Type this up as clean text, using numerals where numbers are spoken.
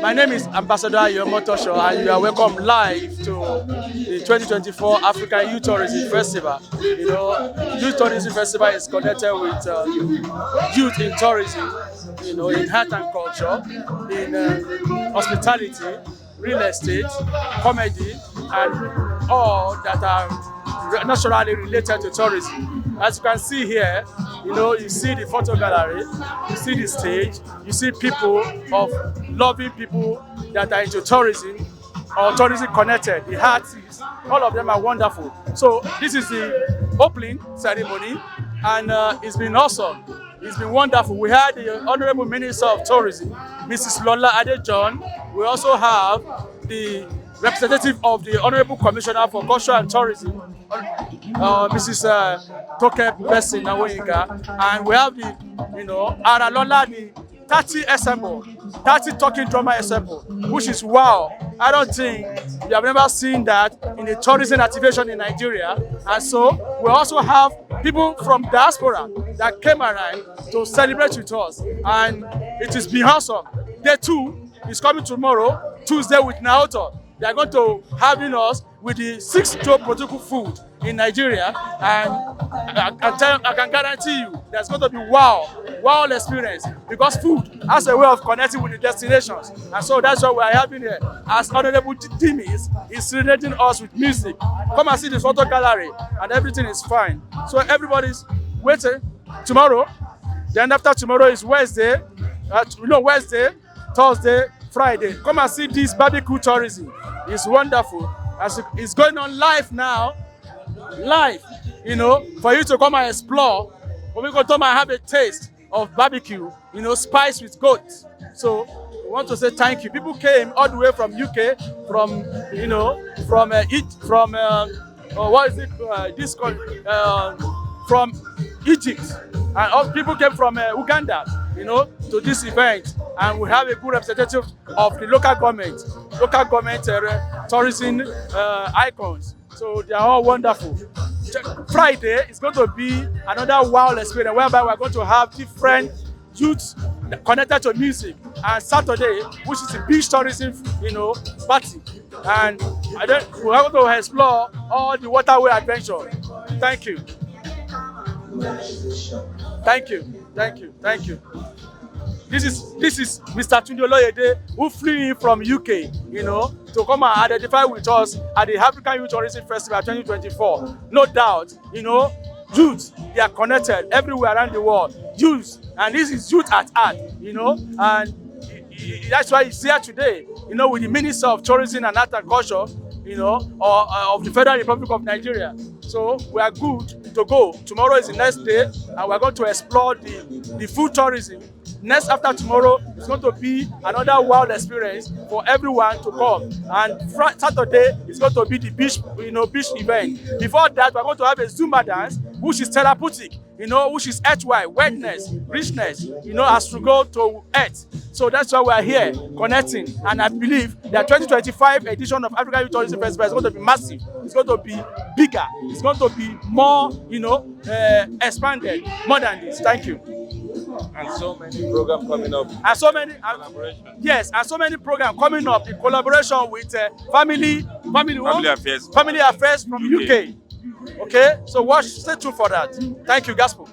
My name is Ambassador Yomotosho, and you are welcome live to the 2024 African Youth Tourism Festival. Youth Tourism Festival is connected with youth in tourism, in art and culture, in hospitality, real estate, comedy, and all that are naturally related to tourism. As you can see here, you see the photo gallery, you see the stage, you see people of loving people that are into tourism or tourism connected, the artists, all of them are wonderful. So this is the opening ceremony, and it's been awesome. It's been wonderful. We had the Honorable Minister of Tourism, Mrs. Lola Adejohn. We also have the representative of the Honorable Commissioner for Culture and Tourism, Mrs. Toke Blessing Nawoyinka, and we have the, Ara Lola, the 30 assemble, 30 talking drama assemble, which is wow. I don't think we have never seen that in a tourism activation in Nigeria. And so we also have people from diaspora that came around to celebrate with us, and it is been awesome. Day 2 is coming tomorrow, Tuesday, with Naoto. They are going to having us with the 6th Joe protocol food in Nigeria, and I can guarantee you there's going to be wow experience, because food has a way of connecting with the destinations, and so that's what we are having here. As Honorable Timis is serenading us with music. Come and see the photo gallery, and everything is fine. So everybody's waiting tomorrow. Then after tomorrow is Wednesday, Wednesday, Thursday, Friday. Come and see this barbecue tourism. It's wonderful. As it's going on live now, for you to come and explore. When we go to and have a taste of barbecue, spice with goat. So we want to say thank you. People came all the way from UK, from Egypt, and all people came from Uganda, to this event, and we have a good representative of the local government tourism icons. So they are all wonderful. Friday is going to be another wild experience, whereby we're going to have different youths connected to music, and Saturday, which is the beach tourism, party, and we're going to explore all the waterway adventure. Thank you. This is Mr. Tunde Oloyede, who flew in from UK, to come and identify with us at the African Youth Tourism Festival 2024. No doubt, youth, they are connected everywhere around the world. Youth, and this is youth at heart, and that's why he's here today, with the Minister of Tourism and Art and Culture, of the Federal Republic of Nigeria. So we are good to go. Tomorrow is the next day, and we're going to explore the food tourism. Next after tomorrow is going to be another wild experience for everyone to come. And Saturday is going to be the beach event. Before that, we're going to have a Zumba dance, which is therapeutic, which is HY, wetness, richness, as we go to earth. So that's why we're here connecting. And I believe that 2025 edition of African Youth Tourism Festival is going to be massive. It's going to be bigger. It's going to be more, expanded, more than this. Thank you. And so many programs coming up. And so many yes, and so many programs coming up in collaboration with family affairs from UK. Okay, so stay tuned for that. Thank you, Gospel.